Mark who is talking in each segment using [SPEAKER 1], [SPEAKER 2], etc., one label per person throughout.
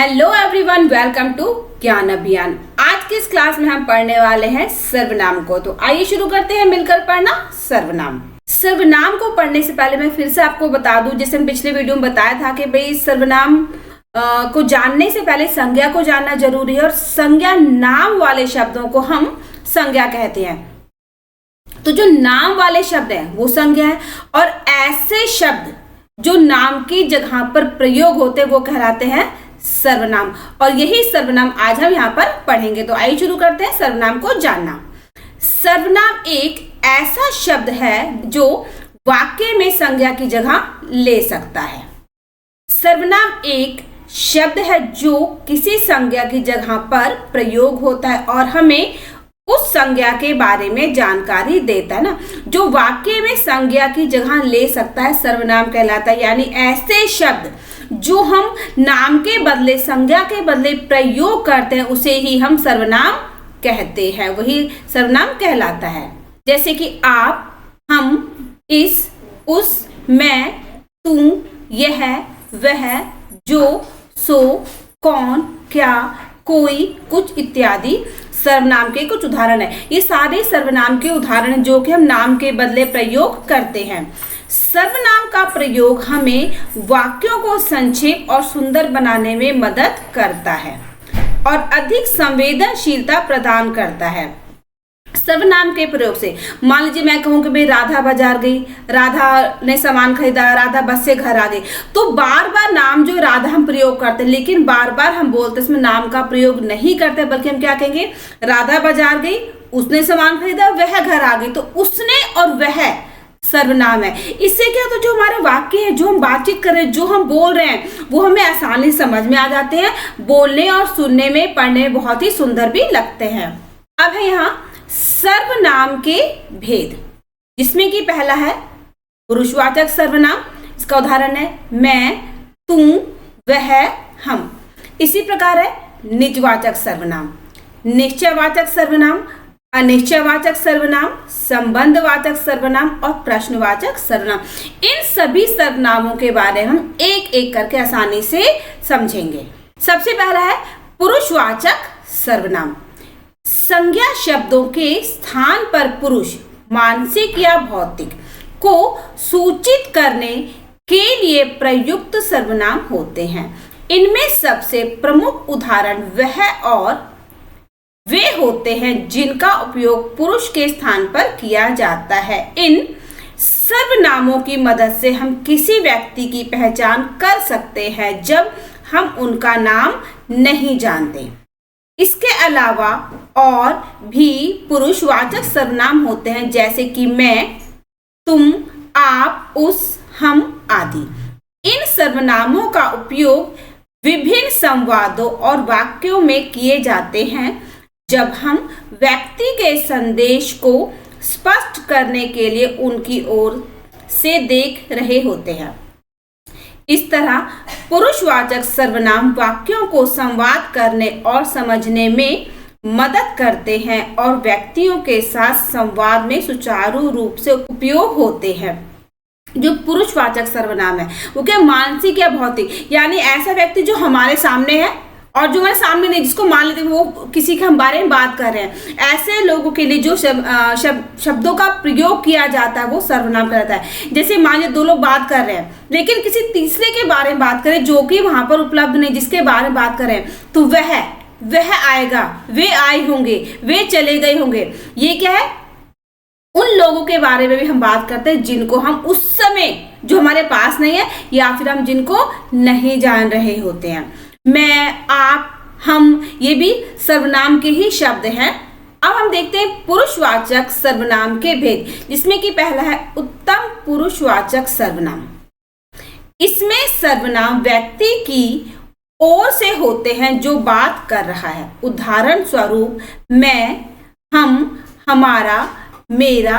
[SPEAKER 1] Hello everyone, welcome to ज्ञान अभियान। आज की इस क्लास में हम पढ़ने वाले हैं सर्वनाम को। तो आइए शुरू करते हैं मिलकर पढ़ना सर्वनाम। सर्वनाम को पढ़ने से पहले मैं फिर से आपको बता दूं, जैसे हम पिछले वीडियो में बताया था कि भाई सर्वनाम को जानने से पहले संज्ञा को जानना जरूरी है और संज्ञा नाम वाले शब्दों को हम संज्ञा कहते हैं। तो जो नाम वाले शब्द हैं वो संज्ञा है और ऐसे शब्द जो नाम की जगह पर प्रयोग होते हैं वो कहलाते हैं सर्वनाम। और यही सर्वनाम आज हम यहाँ पर पढ़ेंगे। तो आइए शुरू करते हैं सर्वनाम को जानना। सर्वनाम एक ऐसा शब्द है जो वाक्य में संज्ञा की जगह ले सकता है। सर्वनाम एक शब्द है जो किसी संज्ञा की जगह पर प्रयोग होता है और हमें उस संज्ञा के बारे में जानकारी देता है ना। जो वाक्य में संज्ञा की जगह ले सकता है सर्वनाम कहलाता है। यानी ऐसे शब्द जो हम नाम के बदले संज्ञा के बदले प्रयोग करते हैं उसे ही हम सर्वनाम कहते हैं, वही सर्वनाम कहलाता है। जैसे कि आप, हम, इस, उस, मैं, तुम, यह, वह, जो, सो, कौन, क्या, कोई, कुछ इत्यादि सर्वनाम के कुछ उदाहरण है। ये सारे सर्वनाम के उदाहरण जो कि हम नाम के बदले प्रयोग करते हैं। सर्वनाम का प्रयोग हमें वाक्यों को संक्षेप और सुंदर बनाने में मदद करता है और अधिक संवेदनशीलता प्रदान करता है। सर्वनाम के प्रयोग से मान लीजिए मैं कहूँ कि भाई राधा बाजार गई, राधा ने सामान खरीदा, राधा बस से घर आ गई, तो बार बार नाम जो राधा हम प्रयोग करते हैं, लेकिन बार बार हम बोलते इसमें नाम का प्रयोग नहीं करते, बल्कि हम क्या कहेंगे, राधा बाजार गई, उसने सामान खरीदा, वह घर आ गई। तो उसने और वह सर्वनाम है। इससे क्या तो जो हमारे वाक्य है, जो हम बातचीत कर रहे हैं, जो हम बोल रहे हैं, वो हमें आसानी समझ में आ जाते हैं, बोलने और सुनने में, पढ़ने में बहुत ही सुंदर भी लगते हैं। अब है यहाँ सर्वनाम के भेद, जिसमें कि पहला है पुरुषवाचक सर्वनाम। इसका उदाहरण है मैं, तुम, वह, हम। इसी प्रकार है निजवाचक सर्वनाम, निश्चयवाचक सर्वनाम, अनिश्चयवाचक सर्वनाम, संबंधवाचक सर्वनाम और प्रश्नवाचक सर्वनाम। इन सभी सर्वनामों के बारे में हम एक एक करके आसानी से समझेंगे। सबसे पहला है पुरुषवाचक सर्वनाम। संज्ञा शब्दों के स्थान पर पुरुष, मानसिक या भौतिक, को सूचित करने के लिए प्रयुक्त सर्वनाम होते हैं। इनमें सबसे प्रमुख उदाहरण वह और वे होते हैं जिनका उपयोग पुरुष के स्थान पर किया जाता है। इन सर्वनामों की मदद से हम किसी व्यक्ति की पहचान कर सकते हैं जब हम उनका नाम नहीं जानते। इसके अलावा और भी पुरुषवाचक सर्वनाम होते हैं, जैसे कि मैं, तुम, आप, उस, हम आदि। इन सर्वनामों का उपयोग विभिन्न संवादों और वाक्यों में किए जाते हैं जब हम व्यक्ति के संदेश को स्पष्ट करने के लिए उनकी ओर से देख रहे होते हैं। इस तरह पुरुषवाचक सर्वनाम वाक्यों को संवाद करने और समझने में मदद करते हैं और व्यक्तियों के साथ संवाद में सुचारू रूप से उपयोग होते हैं। जो पुरुषवाचक सर्वनाम है वो क्या मानसिक या भौतिक, यानी ऐसा व्यक्ति जो हमारे सामने है और जो हमारे सामने नहीं, जिसको मान लेते हैं वो किसी के हम बारे में बात कर रहे हैं, ऐसे लोगों के लिए जो शब्दों का प्रयोग किया जाता है वो सर्वनाम कहलाता है। जैसे मान लीजिए दो लोग बात कर रहे हैं लेकिन किसी तीसरे के बारे में बात करें जो कि वहां पर उपलब्ध नहीं, जिसके बारे में बात कर रहे हैं, तो वह आएगा, वे आए होंगे, वे चले गए होंगे। ये क्या है, उन लोगों के बारे में भी हम बात करते हैं जिनको हम उस समय, जो हमारे पास नहीं है या फिर हम जिनको नहीं जान रहे होते हैं। मैं, आप, हम, ये भी सर्वनाम के ही शब्द हैं। अब हम देखते हैं पुरुषवाचक सर्वनाम के भेद, जिसमें कि पहला है उत्तम पुरुषवाचक सर्वनाम। इसमें सर्वनाम व्यक्ति की ओर से होते हैं जो बात कर रहा है। उदाहरण स्वरूप मैं, हम, हमारा, मेरा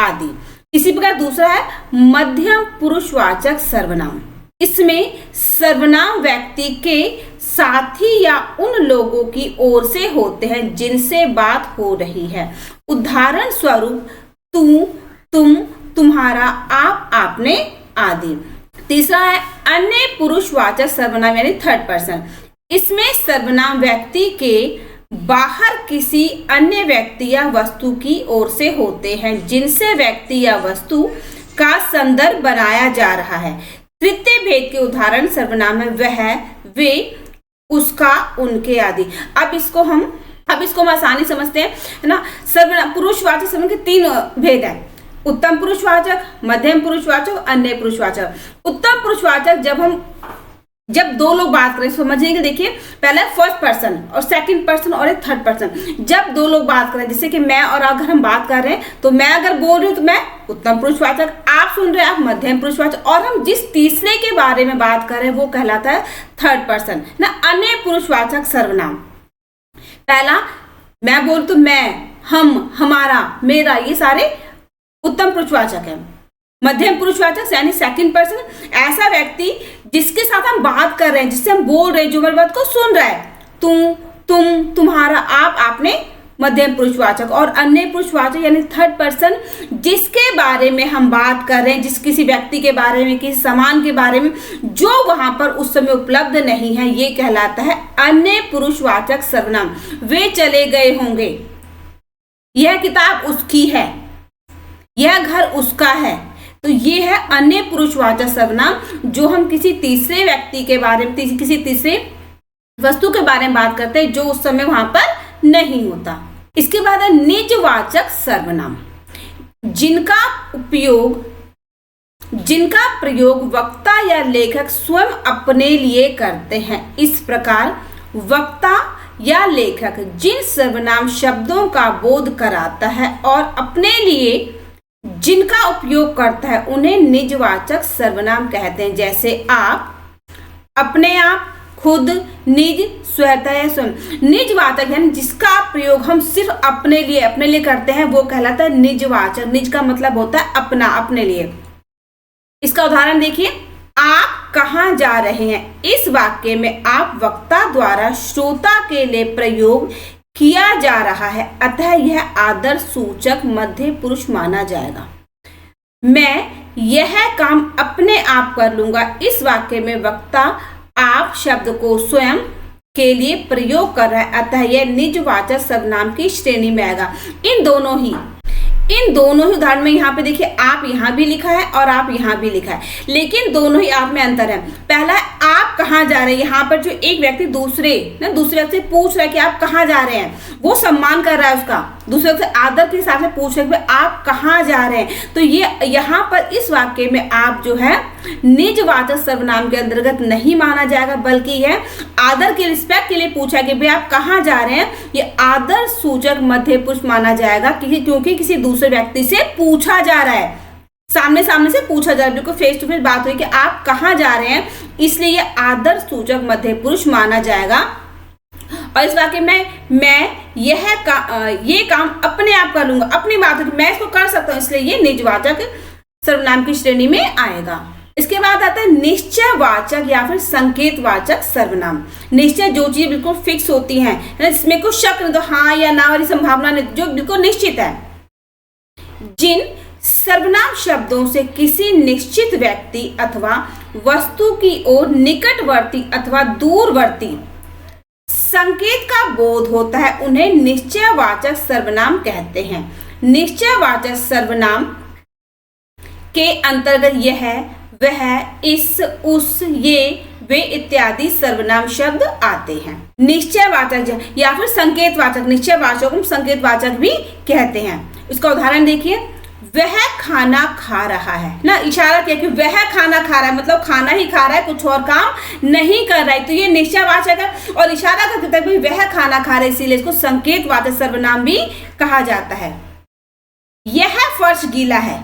[SPEAKER 1] आदि। इसी प्रकार दूसरा है मध्यम पुरुषवाचक सर्वनाम। इसमें सर्वनाम व्यक्ति के साथी या उन लोगों की ओर से होते हैं जिनसे बात हो रही है। उदाहरण स्वरूप तू, तुम, तुम्हारा, आप, आपने आदि। तीसरा है अन्य पुरुषवाचक सर्वनाम यानी थर्ड पर्सन। इसमें सर्वनाम व्यक्ति के बाहर किसी अन्य व्यक्ति या वस्तु की ओर से होते हैं जिनसे व्यक्ति या वस्तु का संदर्भ बनाया जा रहा है। तृतीय भेद के उदाहरण सर्वनाम है वह, वे, उसका, उनके आदि। अब इसको हम आसानी समझते हैं, है ना। सर्वनाम पुरुषवाचक सर्वनाम के 3 भेद हैं। उत्तम पुरुषवाचक, मध्यम पुरुषवाचक, अन्य पुरुषवाचक। उत्तम पुरुषवाचक जब 2 लोग बात करें, समझिए कि देखिए, पहले फर्स्ट पर्सन और सेकंड पर्सन और एक थर्ड पर्सन। जब 2 लोग बात करें, जैसे कि मैं और अगर हम बात कर रहे हैं, तो मैं अगर बोल रही हूँ तो मैं उत्तम पुरुषवाचक, आप सुन रहे हैं आप मध्यम पुरुषवाचक, और हम जिस तीसरे के बारे में बात कर रहे हैं वो कहलाता है थर्ड पर्सन ना, अन्य पुरुषवाचक सर्वनाम। पहला मैं बोल तो मैं, हम, हमारा, मेरा, ये सारे उत्तम पुरुषवाचक है। मध्यम पुरुषवाचक यानी सेकंड पर्सन, ऐसा व्यक्ति जिसके साथ हम बात कर रहे हैं, जिससे हम बोल रहे हैं, जो हमारी बात को सुन रहा है, तुम, तुम्हारा, आप, आपने, मध्यम पुरुषवाचक। और अन्य पुरुषवाचक यानी थर्ड पर्सन, जिसके बारे में हम बात कर रहे हैं, जिस किसी व्यक्ति के बारे में, किसी सामान के बारे में जो वहां पर उस समय उपलब्ध नहीं है, ये कहलाता है अन्य पुरुषवाचक सर्वनाम। वे चले गए होंगे, यह किताब उसकी है, यह घर उसका है, तो ये है अन्य पुरुषवाचक सर्वनाम, जो हम किसी तीसरे व्यक्ति के बारे में, किसी तीसरे वस्तु के बारे में बात करते हैं जो उस समय वहां पर नहीं होता। इसके बाद है निजवाचक सर्वनाम, जिनका प्रयोग वक्ता या लेखक स्वयं अपने लिए करते हैं। इस प्रकार वक्ता या लेखक जिन सर्वनाम शब्दों का बोध कराता है और अपने लिए जिनका उपयोग करता है उन्हें निजवाचक सर्वनाम कहते हैं। जैसे आप, अपने आप, खुद, निज, स्वतः या स्वयं। निजवाचक यानी जिसका प्रयोग हम सिर्फ अपने लिए करते हैं वो कहलाता है निजवाचक। निज का मतलब होता है अपना, अपने लिए। इसका उदाहरण देखिए, आप कहाँ जा रहे हैं। इस वाक्य में आप वक्ता द्वारा श्रोता के लिए प्रयोग किया जा रहा है, अतः यह आदर सूचक मध्य पुरुष माना जाएगा। मैं यह काम अपने आप कर लूंगा। इस वाक्य में वक्ता आप शब्द को स्वयं के लिए प्रयोग कर रहा है, अतः यह निजवाचक सर्वनाम की श्रेणी में आएगा। इन दोनों ही उदाहरण में यहाँ पे देखिए, आप यहाँ भी लिखा है और आप यहाँ भी लिखा है, लेकिन दोनों ही आप में अंतर है। पहला है आप कहाँ जा रहे हैं। यहाँ पर जो एक व्यक्ति दूसरे व्यक्ति से पूछ रहा है कि आप कहाँ जा रहे हैं, वो सम्मान कर रहा है उसका, दूसरे से आदर के साथ में पूछ रहे हैं कि आप कहाँ जा रहे हैं। तो ये यहाँ पर इस वाक्य में आप जो है निजवाचक सर्वनाम के अंतर्गत नहीं माना जाएगा, बल्कि यह आदर के रिस्पेक्ट के लिए पूछा कि भाई आप कहाँ जा रहे हैं, ये आदर सूचक मध्य पुरुष माना जाएगा, क्योंकि किसी दूसरे व्यक्ति से पूछा जा रहा है, सामने से पूछा जा रहा है, बिल्कुल फेस टू फेस बात हुई कि आप कहाँ जा रहे हैं, इसलिए ये आदर सूचक मध्य पुरुष माना जाएगा। और इस वाक्य में मैं ये काम अपने आप कर लूंगा, अपनी बात है, मैं इसको कर सकता हूँ, इसलिए ये निजवाचक सर्वनाम की श्रेणी में आएगा। इसके बाद आता है निश्चयवाचक या फिर संकेतवाचक सर्वनाम। निश्चय जो चीज बिल्कुल फिक्स होती है, इसमें कोई शक नहीं, तो हाँ या ना वाली संभावना नहीं, जो बिल्कुल निश्चित है। जिन सर्वनाम शब्दों से किसी निश्चित व्यक्ति अथवा वस्तु की ओर निकटवर्ती अथवा दूरवर्ती संकेत का बोध होता है, उन्हें निश्चयवाचक सर्वनाम कहते हैं। निश्चयवाचक सर्वनाम के अंतर्गत यह, वह, इस, उस, ये, वे इत्यादि सर्वनाम शब्द आते हैं। निश्चयवाचक या फिर संकेतवाचक, निश्चयवाचक को संकेतवाचक भी कहते हैं। इसका उदाहरण देखिए, वह खाना खा रहा है ना, इशारा किया कि वह खाना खा रहा है, मतलब खाना ही खा रहा है, कुछ और काम नहीं कर रहा है, तो ये निश्चयवाचक है। और इशारा करके कहता है वह खाना खा रहा है, इसीलिए इसको संकेतवाचक सर्वनाम भी कहा जाता है। यह फर्श गीला है,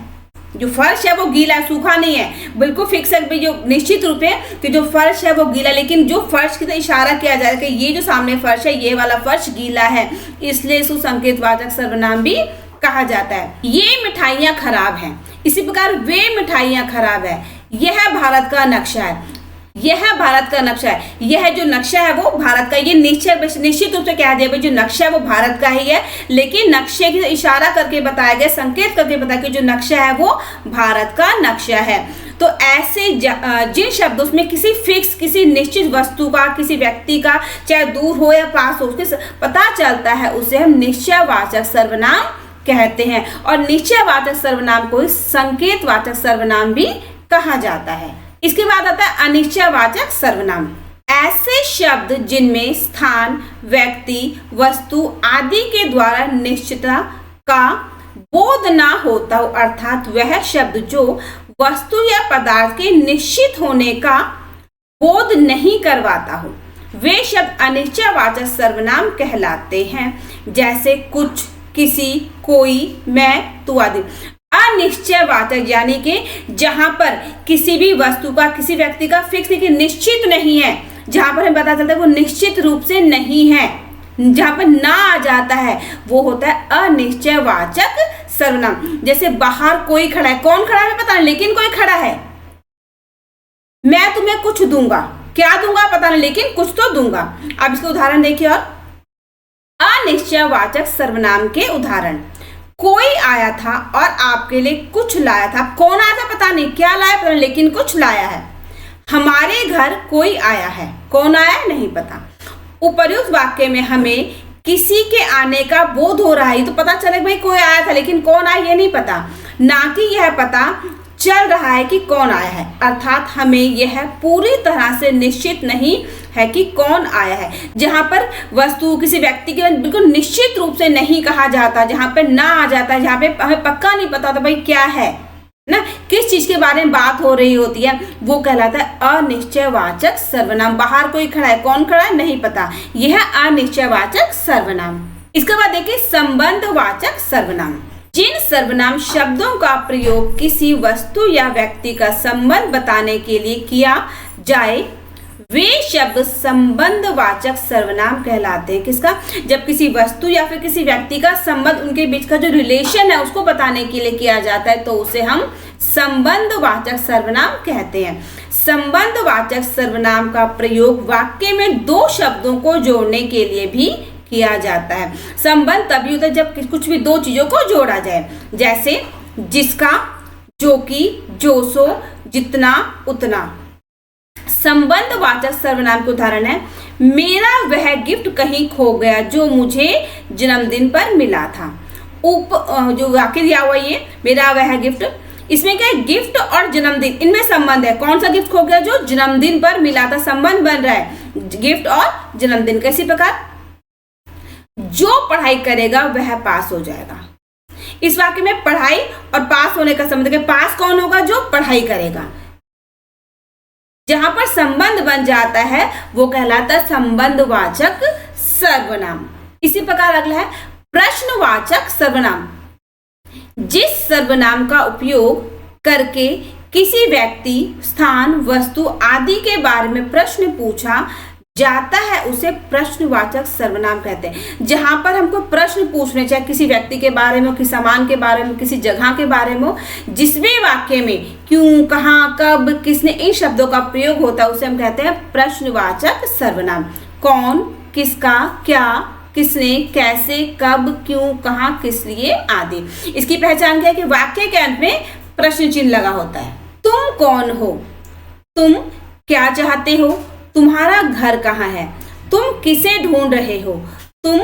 [SPEAKER 1] जो फर्श है वो गीला है, सूखा नहीं है, बिल्कुल फिक्स है, जो निश्चित रूप है कि जो फर्श है वो गीला, लेकिन जो फर्श की तरफ इशारा किया जा रहा है कि ये जो सामने फर्श है ये वाला फर्श गीला है, इसलिए इसको संकेतवाचक सर्वनाम भी कहा जाता है। ये मिठाइयाँ खराब हैं, इसी प्रकार वे मिठाइयाँ खराब है। यह भारत का नक्शा है, यह भारत का नक्शा है, यह जो नक्शा है वो भारत का, ये निश्चित रूप से कह दिया भाई जो नक्शा है वो भारत का ही है, लेकिन नक्शे की इशारा करके बताया गया, संकेत करके बताया कि जो नक्शा है वो भारत का नक्शा है। तो ऐसे जिन शब्दों में किसी फिक्स, किसी निश्चित वस्तु का, किसी व्यक्ति का, चाहे दूर हो या पास हो, उसके पता चलता है, उसे हम निश्चयवाचक सर्वनाम कहते हैं। और निश्चयवाचक सर्वनाम को संकेतवाचक सर्वनाम भी कहा जाता है। इसके बाद आता है अनिश्चयवाचक सर्वनाम। ऐसे शब्द जिनमें स्थान, व्यक्ति, वस्तु आदि के द्वारा निश्चितता का बोध ना होता हो, अर्थात वह शब्द जो वस्तु या पदार्थ के निश्चित होने का बोध नहीं करवाता हो, वे शब्द अनिश्चयवाचक सर्वनाम कहलाते हैं। जैसे कुछ, किसी, कोई, मैं, तू आदि। अनिश्चयवाचक यानी कि जहां पर किसी भी वस्तु का, किसी व्यक्ति का फिक्स लेकिन निश्चित नहीं है, जहां पर हमें पता चलता है वो निश्चित रूप से नहीं है, जहां पर ना आ जाता है, वो होता है अनिश्चयवाचक सर्वनाम। जैसे बाहर कोई खड़ा है, कौन खड़ा है पता नहीं लेकिन कोई खड़ा है। मैं तुम्हें कुछ दूंगा, क्या दूंगा पता नहीं लेकिन कुछ तो दूंगा। अब इसका उदाहरण देखिए। और अनिश्चयवाचक सर्वनाम के उदाहरण, कोई आया था और आपके लिए कुछ लाया था। कौन आया था पता नहीं, क्या लाया पता नहीं लेकिन कुछ लाया है। हमारे घर कोई आया है, कौन आया है नहीं पता। उपर्युक्त वाक्य में हमें किसी के आने का बोध हो रहा है, तो पता चले भाई कोई आया था लेकिन कौन आया ये नहीं पता, ना कि यह पता चल रहा है कि कौन आया है, अर्थात हमें यह पूरी तरह से निश्चित नहीं है कि कौन आया है। जहां पर वस्तु, किसी व्यक्ति के बिल्कुल निश्चित रूप से नहीं कहा जाता, जहां पर ना आ जाता है, जहां पे हमें पक्का नहीं पता होता भाई क्या है ना, किस चीज के बारे में बात हो रही होती है, वो कहलाता है अनिश्चयवाचक सर्वनाम। बाहर कोई खड़ा है, कौन खड़ा है नहीं पता, यह अनिश्चयवाचक सर्वनाम। इसके बाद देखिए संबंधवाचक सर्वनाम। जिन सर्वनाम शब्दों का प्रयोग किसी वस्तु या व्यक्ति का संबंध बताने के लिए किया जाए, वे शब्द संबंधवाचक सर्वनाम कहलाते हैं। किसका? जब किसी वस्तु या फिर किसी व्यक्ति का संबंध, उनके बीच का जो रिलेशन है उसको बताने के लिए किया जाता है, तो उसे हम संबंधवाचक सर्वनाम कहते हैं। संबंधवाचक सर्वनाम का प्रयोग वाक्य में दो शब्दों को जोड़ने के लिए भी किया जाता है। संबंध तभी होता है जब कुछ भी दो चीजों को जोड़ा जाए, जैसे जिसका, जो कि, जो सो, जितना, उतना। संबंधवाचक सर्वनाम के उदाहरण है, मेरा वह गिफ्ट कहीं खो गया जो मुझे जन्मदिन पर मिला था। जो वाक्य दिया हुआ ये मेरा वह गिफ्ट, इसमें क्या है, गिफ्ट और जन्मदिन, इनमें संबंध है। कौन सा गिफ्ट खो गया? जो जन्मदिन पर मिला था, संबंध बन रहा है गिफ्ट और जन्मदिन। कैसी प्रकार? जो पढ़ाई करेगा वह पास हो जाएगा। इस वाक्य में पढ़ाई और पास होने का संबंध है। पास कौन होगा? जो पढ़ाई करेगा। जहां पर संबंध बन जाता है वो कहलाता है संबंधवाचक सर्वनाम। इसी प्रकार अगला है प्रश्नवाचक सर्वनाम। जिस सर्वनाम का उपयोग करके किसी व्यक्ति, स्थान, वस्तु आदि के बारे में प्रश्न पूछा जाता है उसे प्रश्नवाचक सर्वनाम कहते हैं। जहां पर हमको प्रश्न पूछने, चाहे किसी व्यक्ति के बारे में, किसी सामान के बारे में, किसी जगह के बारे में, जिस भी वाक्य में क्यों, कहां, कब, किसने, इन शब्दों का प्रयोग होता है उसे हम कहते हैं प्रश्नवाचक सर्वनाम। कौन, किसका, क्या, किसने, कैसे, कब, क्यों, कहां, किस लिए आदि। इसकी पहचान क्या है कि वाक्य के अंत में प्रश्न चिन्ह लगा होता है। तुम कौन हो? तुम क्या चाहते हो? तुम्हारा घर कहाँ है? तुम किसे ढूंढ रहे हो? तुम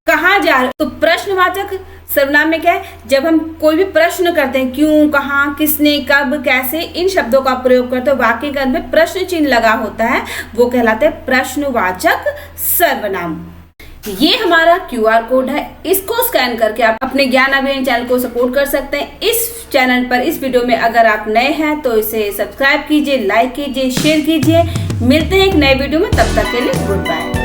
[SPEAKER 1] कहाँ जा रहे हो? तो प्रश्नवाचक सर्वनाम में क्या है, जब हम कोई भी प्रश्न करते हैं, क्यों, कहाँ, किसने, कब, कैसे, इन शब्दों का प्रयोग करते हैं, वाक्य के अंत में प्रश्न चिन्ह लगा होता है, वो कहलाते हैं प्रश्नवाचक सर्वनाम। ये हमारा QR कोड है, इसको स्कैन करके आप अपने ज्ञान अभियान चैनल को सपोर्ट कर सकते हैं। इस चैनल पर, इस वीडियो में अगर आप नए हैं तो इसे सब्सक्राइब कीजिए, लाइक कीजिए, शेयर कीजिए। मिलते हैं एक नए वीडियो में, तब तक के लिए गुड बाय।